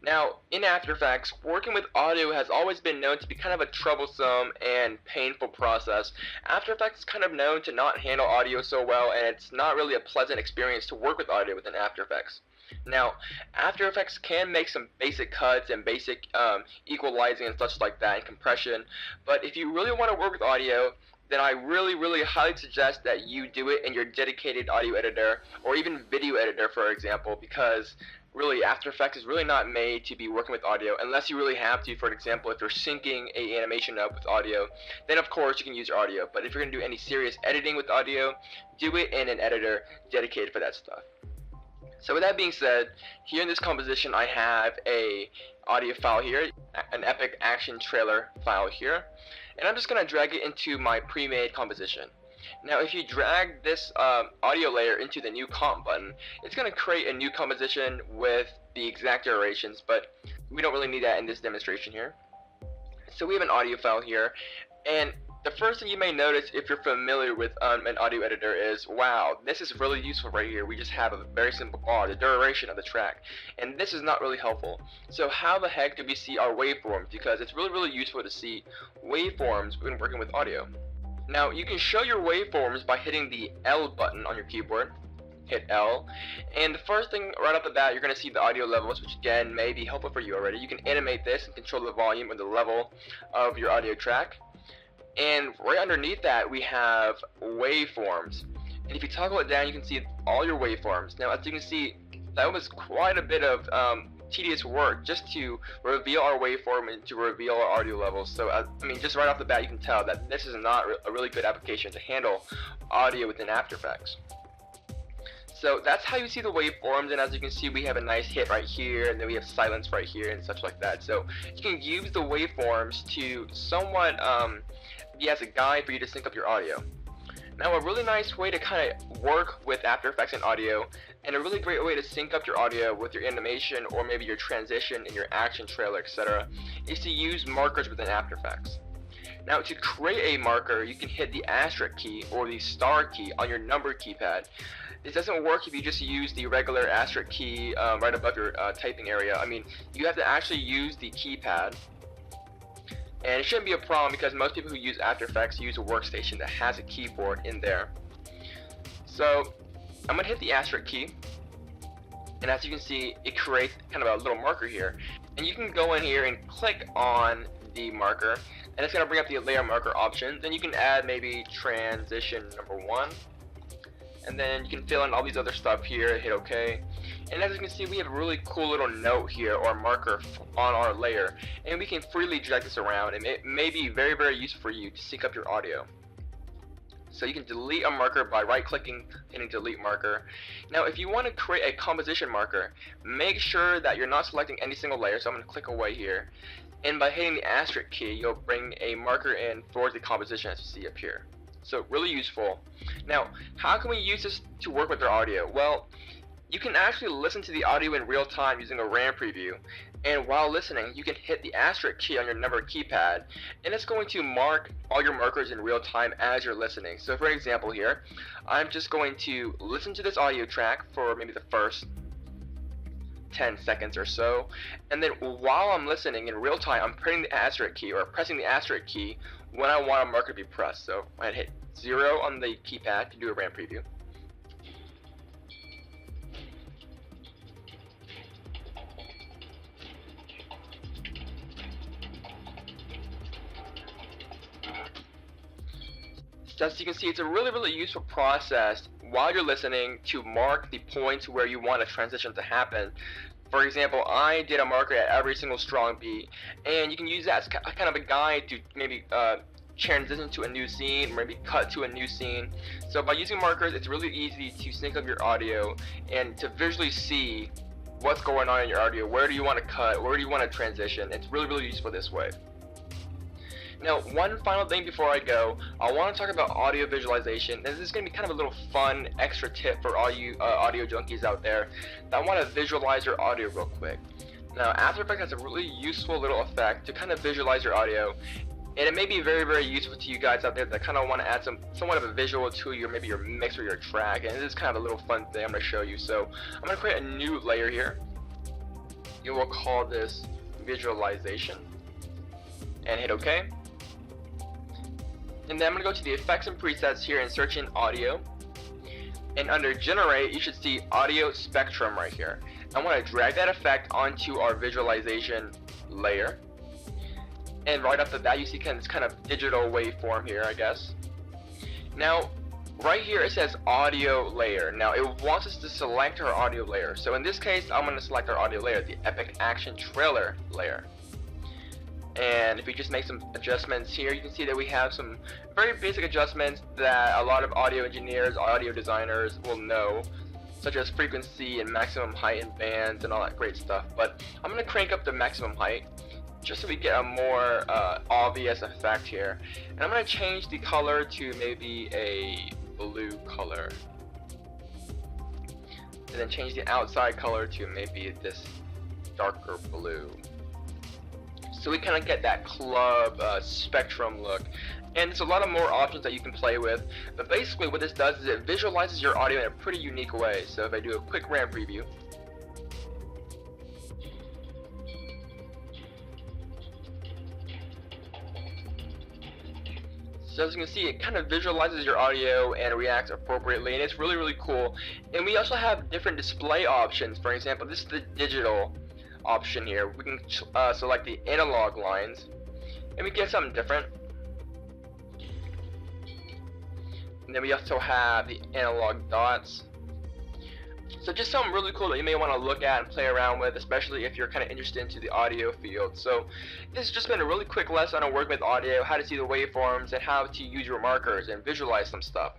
Now, in After Effects, working with audio has always been known to be kind of a troublesome and painful process. After Effects is kind of known to not handle audio so well, and it's not really a pleasant experience to work with audio within After Effects. Now, After Effects can make some basic cuts and basic equalizing and such like that, and compression, but if you really want to work with audio, then I really highly suggest that you do it in your dedicated audio editor, or even video editor, for example, because really After Effects is really not made to be working with audio unless you really have to. For example, if you're syncing a animation up with audio, then of course you can use your audio. But if you're going to do any serious editing with audio, do it in an editor dedicated for that stuff. So with that being said, here in this composition I have a audio file here, an epic action trailer file here, and I'm just going to drag it into my pre-made composition. Now if you drag this audio layer into the new comp button, it's going to create a new composition with the exact durations, but we don't really need that in this demonstration here. So we have an audio file here, and the first thing you may notice if you're familiar with an audio editor is, wow, this is really useful right here. We just have a very simple bar, the duration of the track, and this is not really helpful. So how the heck do we see our waveforms? Because it's really useful to see waveforms when working with audio. Now you can show your waveforms by hitting the L button on your keyboard. Hit L, and the first thing right off the bat, you're going to see the audio levels, which again may be helpful for you already. You can animate this and control the volume or the level of your audio track. And right underneath that we have waveforms, and if you toggle it down you can see all your waveforms. Now as you can see, that was quite a bit of tedious work just to reveal our waveform and to reveal our audio levels. So I mean, just right off the bat you can tell that this is not a really good application to handle audio within After Effects. So that's how you see the waveforms, and as you can see we have a nice hit right here, and then we have silence right here and such like that. So you can use the waveforms to somewhat be as a guide for you to sync up your audio. Now a really nice way to kind of work with After Effects and audio, and a really great way to sync up your audio with your animation or maybe your transition in your action trailer, etc., is to use markers within After Effects. Now to create a marker, you can hit the asterisk key or the star key on your number keypad. This doesn't work if you just use the regular asterisk key right above your typing area. I mean, you have to actually use the keypad, and it shouldn't be a problem because most people who use After Effects use a workstation that has a keyboard in there. So I'm going to hit the asterisk key, and as you can see it creates kind of a little marker here, and you can go in here and click on the marker and it's going to bring up the layer marker options, and you can add maybe transition number 1, and then you can fill in all these other stuff here, hit OK. And as you can see we have a really cool little note here or marker on our layer, and we can freely drag this around, and it may be very useful for you to sync up your audio. So you can delete a marker by right clicking, hitting delete marker. Now if you want to create a composition marker, make sure that you're not selecting any single layer, so I'm going to click away here, and by hitting the asterisk key you'll bring a marker in for the composition as you see up here. So really useful. Now how can we use this to work with our audio? Well, you can actually listen to the audio in real time using a RAM preview, and while listening you can hit the asterisk key on your number keypad, and it's going to mark all your markers in real time as you're listening. So for example here, I'm just going to listen to this audio track for maybe the first 10 seconds or so, and then while I'm listening in real time I'm pressing the asterisk key when I want a marker to be pressed. So I hit 0 on the keypad to do a RAM preview. So as you can see, it's a really useful process while you're listening to mark the points where you want a transition to happen. For example, I did a marker at every single strong beat, and you can use that as kind of a guide to maybe transition to a new scene, or maybe cut to a new scene. So by using markers, it's really easy to sync up your audio and to visually see what's going on in your audio. Where do you want to cut? Where do you want to transition? It's really useful this way. Now, one final thing before I go, I want to talk about audio visualization. This is going to be kind of a little fun extra tip for all you audio junkies out there that want to visualize your audio real quick. Now, After Effects has a really useful little effect to kind of visualize your audio, and it may be very useful to you guys out there that kind of want to add somewhat of a visual to your maybe your mix or your track, and this is kind of a little fun thing I'm going to show you. So I'm going to create a new layer here. and we'll call this visualization, and hit OK. And then I'm going to go to the effects and presets here and search in audio, and under generate you should see audio spectrum right here. I want to drag that effect onto our visualization layer, and right off the bat you see this kind of digital waveform here, I guess. Now right here it says audio layer. Now it wants us to select our audio layer, so in this case I'm going to select our audio layer, the epic action trailer layer. And if we just make some adjustments here, you can see that we have some very basic adjustments that a lot of audio engineers, audio designers will know, such as frequency and maximum height and bands and all that great stuff. But I'm going to crank up the maximum height just so we get a more obvious effect here. And I'm going to change the color to maybe a blue color, and then change the outside color to maybe this darker blue. So we kind of get that club spectrum look. And there's a lot of more options that you can play with, but basically what this does is it visualizes your audio in a pretty unique way. So if I do a quick RAM preview, so as you can see, it kind of visualizes your audio and reacts appropriately, and it's really, really cool. And we also have different display options. For example, this is the digital option here. We can select the analog lines, and we get something different. And then we also have the analog dots. So just something really cool that you may want to look at and play around with, especially if you're kind of interested into the audio field. So this has just been a really quick lesson on working with audio, how to see the waveforms, and how to use your markers and visualize some stuff.